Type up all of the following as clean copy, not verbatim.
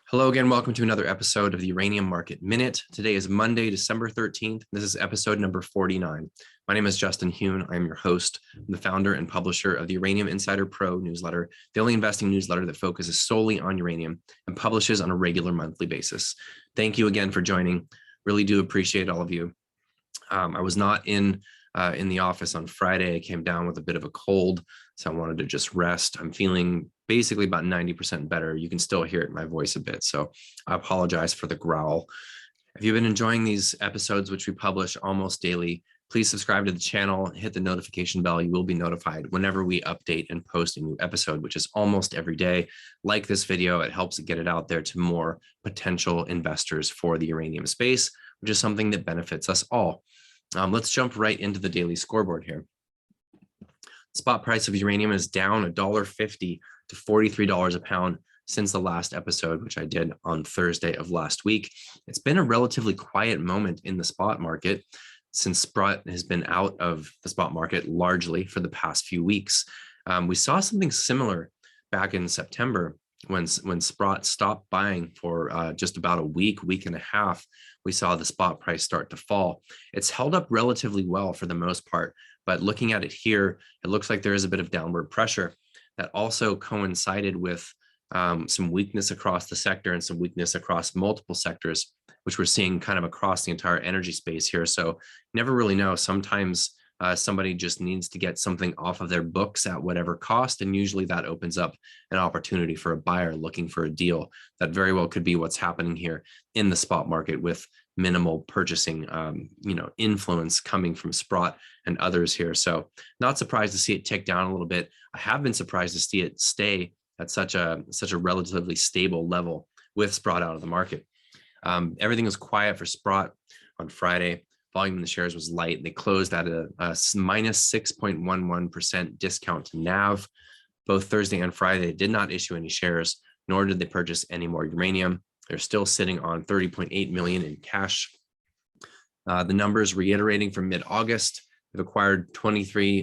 Hello again. Welcome to another episode of the Uranium Market Minute. Today is Monday, December 13th. This is episode number 49. My name is Justin Hune. I am your host, the founder and publisher of the Uranium Insider Pro newsletter, the only investing newsletter that focuses solely on uranium and publishes on a regular monthly basis. Thank you again for joining. Really do appreciate all of you. I was not in the office on Friday. I came down with a bit of a cold, so I wanted to just rest. I'm feeling basically about 90% better. You can still hear it in my voice a bit, so I apologize for the growl. If you've been enjoying these episodes, which we publish almost daily, please subscribe to the channel, hit the notification bell. You will be notified whenever we update and post a new episode, which is almost every day. Like this video, it helps get it out there to more potential investors for the uranium space, which is something that benefits us all. Let's jump right into the daily scoreboard here. Spot price of uranium is down $1.50 to $43 a pound since the last episode, which I did on Thursday of last week. It's been a relatively quiet moment in the spot market since Sprott has been out of the spot market largely for the past few weeks. We saw something similar back in September when Sprott stopped buying for just about a week and a half. We saw the spot price start to fall. It's held up relatively well for the most part, but looking at it here, it looks like there is a bit of downward pressure that also coincided with some weakness across the sector and some weakness across multiple sectors, which we're seeing kind of across the entire energy space here. So you never really know. Sometimes somebody just needs to get something off of their books at whatever cost, and usually that opens up an opportunity for a buyer looking for a deal. That very well could be what's happening here in the spot market with minimal purchasing influence coming from Sprott and others here. So not surprised to see it tick down a little bit. I have been surprised to see it stay at such a relatively stable level with Sprott out of the market. Everything was quiet for Sprott on Friday. Volume in the shares was light. They closed at a minus 6.11% discount to NAV. Both Thursday and Friday, they did not issue any shares, nor did they purchase any more uranium. They're still sitting on 30.8 million in cash. The numbers reiterating from mid-August, they've acquired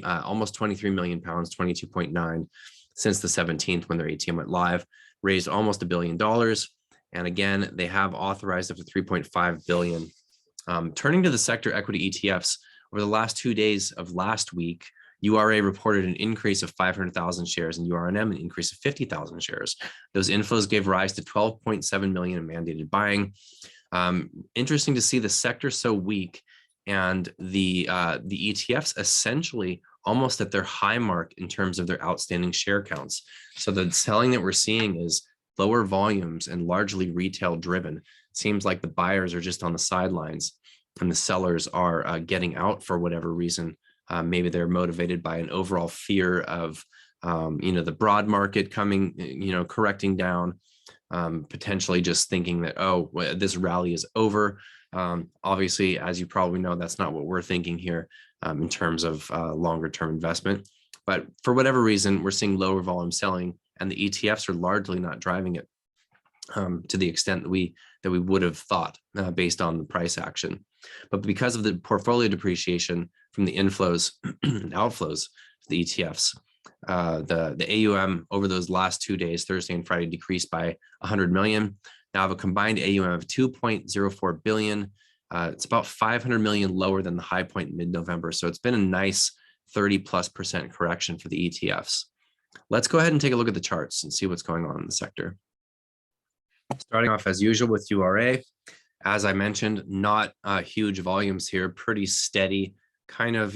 almost 23 million pounds, 22.9 since the 17th when their ATM went live, raised almost $1 billion. And again, they have authorized up to 3.5 billion. Turning to the sector equity ETFs, over the last 2 days of last week, URA reported an increase of 500,000 shares and URNM an increase of 50,000 shares. Those inflows gave rise to 12.7 million in mandated buying. Interesting to see the sector so weak and the ETFs essentially almost at their high mark in terms of their outstanding share counts. So the selling that we're seeing is lower volumes and largely retail driven. Seems like the buyers are just on the sidelines and the sellers are getting out for whatever reason. Maybe they're motivated by an overall fear of, the broad market coming, correcting down, potentially just thinking that, oh, well, this rally is over. Obviously, as you probably know, that's not what we're thinking here in terms of longer term investment. But for whatever reason, we're seeing lower volume selling and the ETFs are largely not driving it to the extent that we would have thought based on the price action. But because of the portfolio depreciation from the inflows and outflows to the ETFs, the AUM over those last 2 days, Thursday and Friday, decreased by 100 million. Now have a combined AUM of 2.04 billion. It's about 500 million lower than the high point in mid-November. So it's been a nice 30+% correction for the ETFs. Let's go ahead and take a look at the charts and see what's going on in the sector. Starting off as usual with URA. As I mentioned, not huge volumes here, pretty steady, kind of,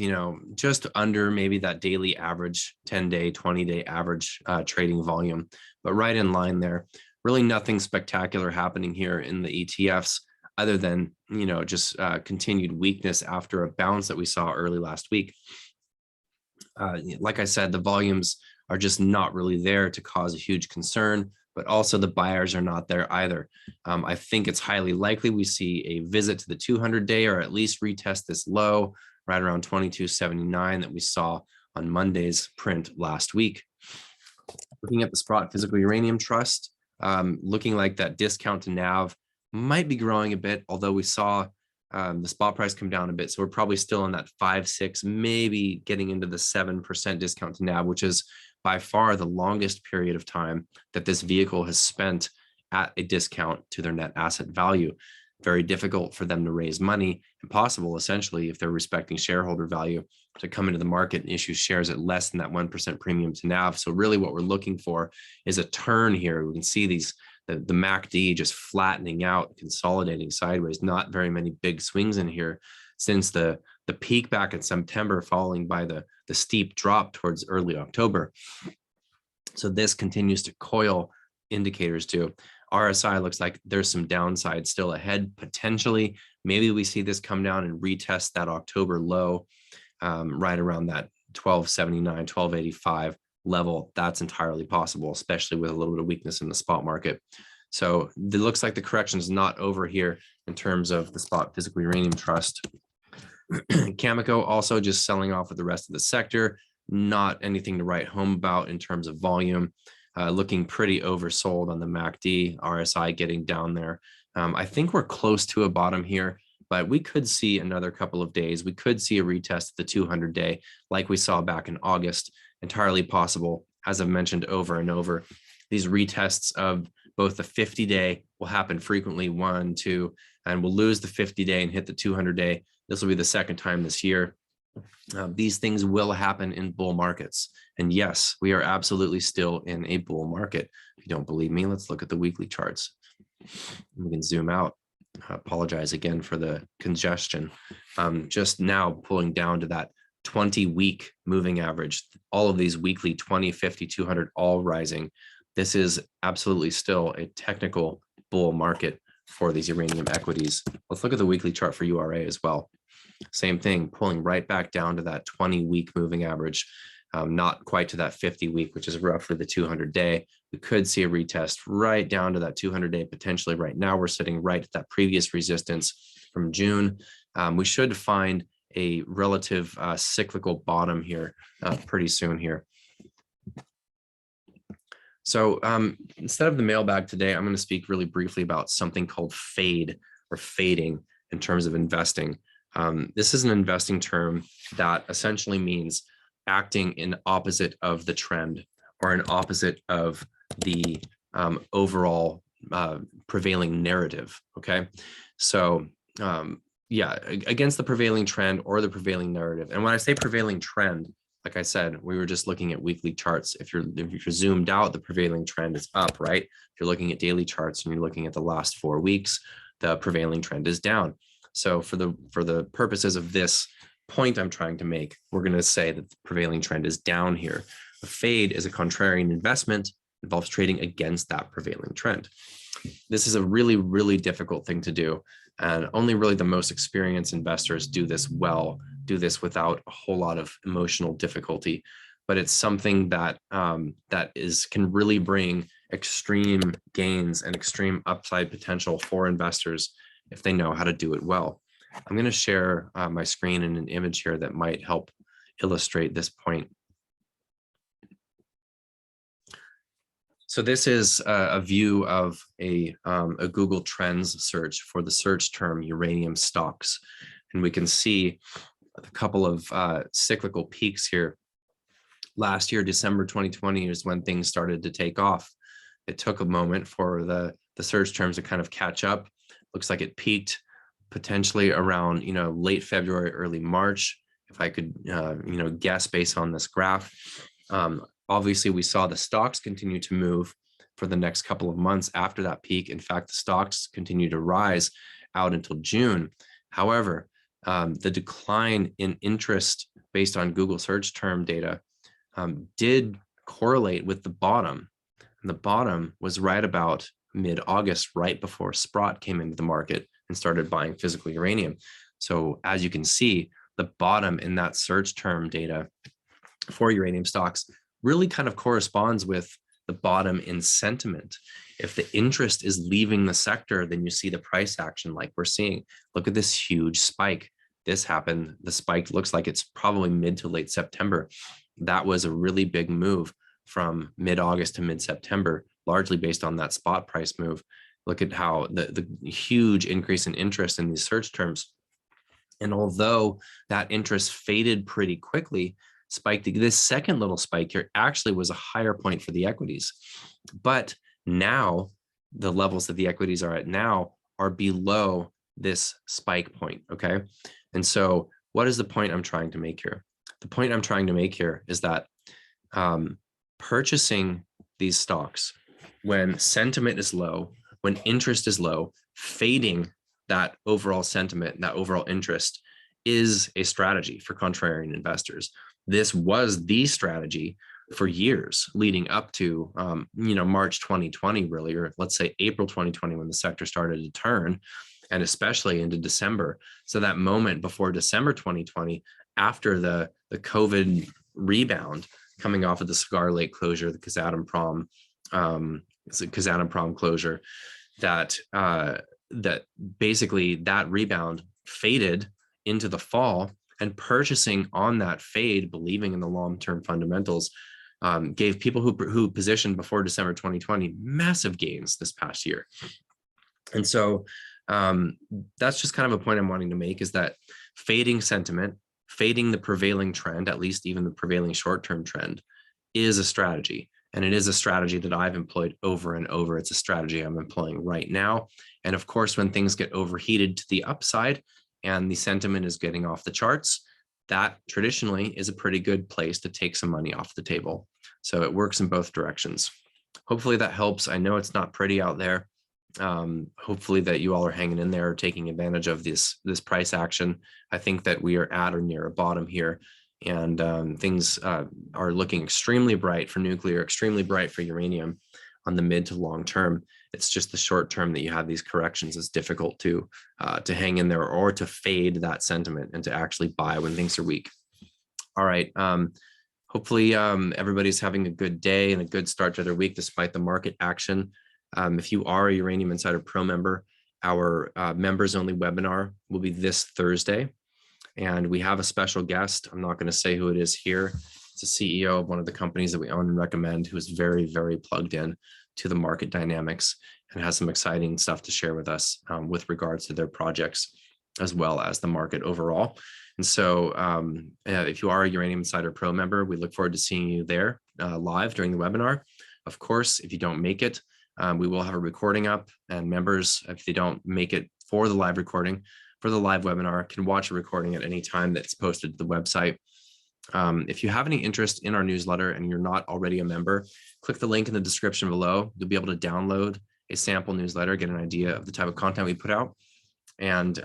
just under maybe that daily average, 10-day, 20-day average trading volume, but right in line there. Really nothing spectacular happening here in the ETFs other than, just continued weakness after a bounce that we saw early last week. Like I said, the volumes are just not really there to cause a huge concern, but also the buyers are not there either. I think it's highly likely we see a visit to the 200-day or at least retest this low right around 22.79 that we saw on Monday's print last week. Looking at the Sprott Physical Uranium Trust, looking like that discount to NAV might be growing a bit, although we saw the spot price come down a bit. So we're probably still in that 5-6, maybe getting into the 7% discount to NAV, which is by far the longest period of time that this vehicle has spent at a discount to their net asset value. Very difficult for them to raise money, impossible essentially if they're respecting shareholder value to come into the market and issue shares at less than that 1% premium to NAV. So really what we're looking for is a turn here. We can see these the MACD just flattening out, consolidating sideways, not very many big swings in here since the peak back in September, following by the steep drop towards early October. So this continues to coil, indicators do. RSI looks like there's some downside still ahead, potentially. Maybe we see this come down and retest that October low right around that 1279, 1285 level. That's entirely possible, especially with a little bit of weakness in the spot market. So it looks like the correction is not over here in terms of the spot physical uranium trust. Cameco also just selling off with the rest of the sector. Not anything to write home about in terms of volume. Looking pretty oversold on the MACD, RSI getting down there. I think we're close to a bottom here, but we could see another couple of days. We could see a retest of the 200-day like we saw back in August. Entirely possible. As I've mentioned over and over, these retests of both the 50-day will happen frequently, 1, 2, and we'll lose the 50-day and hit the 200-day. This will be the second time this year. These things will happen in bull markets. And yes, we are absolutely still in a bull market. If you don't believe me, let's look at the weekly charts. We can zoom out. I apologize again for the congestion. Just now pulling down to that 20-week moving average. All of these weekly 20, 50, 200 all rising. This is absolutely still a technical bull market for these uranium equities. Let's look at the weekly chart for URA as well. Same thing, pulling right back down to that 20-week moving average, not quite to that 50-week, which is roughly the 200-day. We could see a retest right down to that 200-day potentially. Right now, we're sitting right at that previous resistance from June. We should find a relative cyclical bottom here pretty soon here. So instead of the mailbag today, I'm going to speak really briefly about something called fade or fading in terms of investing. This is an investing term that essentially means acting in opposite of the trend or in opposite of the overall prevailing narrative. Okay, so yeah, against the prevailing trend or the prevailing narrative. And when I say prevailing trend, like I said, we were just looking at weekly charts. If you're zoomed out, the prevailing trend is up, right? If you're looking at daily charts and you're looking at the last 4 weeks, the prevailing trend is down. So for the purposes of this point I'm trying to make, we're going to say that the prevailing trend is down here. A fade is a contrarian investment, involves trading against that prevailing trend. This is a really, really difficult thing to do. And only really the most experienced investors do this well, do this without a whole lot of emotional difficulty. But it's something that can really bring extreme gains and extreme upside potential for investors if they know how to do it well. I'm going to share my screen and an image here that might help illustrate this point. So this is a view of a Google Trends search for the search term uranium stocks. And we can see a couple of cyclical peaks here. Last year, December 2020 is when things started to take off. It took a moment for the search terms to kind of catch up. Looks like it peaked potentially around, late February, early March, if I could, guess based on this graph. Obviously, we saw the stocks continue to move for the next couple of months after that peak. In fact, the stocks continue to rise out until June. However, the decline in interest based on Google search term data did correlate with the bottom. And the bottom was right about mid-August, right before Sprott came into the market and started buying physical uranium. So as you can see, the bottom in that search term data for uranium stocks really kind of corresponds with the bottom in sentiment. If the interest is leaving the sector, then you see the price action like we're seeing. Look at this huge spike. This happened. The spike looks like it's probably mid to late September. That was a really big move from mid-August to mid-September, largely based on that spot price move. Look at how the huge increase in interest in these search terms. And although that interest faded pretty quickly, this second little spike here actually was a higher point for the equities. But now the levels that the equities are at now are below this spike point, okay? And so what is the point I'm trying to make here? The point I'm trying to make here is that purchasing these stocks when sentiment is low, when interest is low, fading that overall sentiment, that overall interest is a strategy for contrarian investors. This was the strategy for years leading up to March 2020, really, or let's say April 2020, when the sector started to turn, and especially into December. So that moment before December 2020, after the COVID rebound coming off of the Cigar Lake closure, the Kazatomprom closure, that basically that rebound faded into the fall, and purchasing on that fade, believing in the long-term fundamentals, gave people who positioned before December 2020 massive gains this past year. And so that's just kind of a point I'm wanting to make, is that fading sentiment, fading the prevailing trend, at least even the prevailing short-term trend, is a strategy. And it is a strategy that I've employed over and over. It's a strategy I'm employing right now. And of course, when things get overheated to the upside and the sentiment is getting off the charts, that traditionally is a pretty good place to take some money off the table. So it works in both directions. Hopefully that helps. I know it's not pretty out there. Hopefully that you all are hanging in there, taking advantage of this price action. I think that we are at or near a bottom here, and things are looking extremely bright for nuclear, extremely bright for uranium on the mid to long term. It's just the short term that you have these corrections. It's difficult to hang in there or to fade that sentiment and to actually buy when things are weak. All right. Hopefully everybody's having a good day and a good start to their week despite the market action. If you are a Uranium Insider Pro member, our members only webinar will be this Thursday. And we have a special guest. I'm not going to say who it is here. It's a CEO of one of the companies that we own and recommend, who is very, very plugged in to the market dynamics and has some exciting stuff to share with us with regards to their projects, as well as the market overall. And so if you are a Uranium Insider Pro member, we look forward to seeing you there live during the webinar. Of course, if you don't make it, we will have a recording up, and members, if they don't make it for the live recording, for the live webinar, can watch a recording at any time that's posted to the website. If you have any interest in our newsletter and you're not already a member, click the link in the description below. You'll be able to download a sample newsletter, get an idea of the type of content we put out, and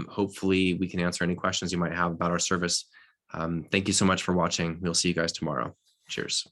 hopefully we can answer any questions you might have about our service. Thank you so much for watching. We'll see you guys tomorrow. Cheers.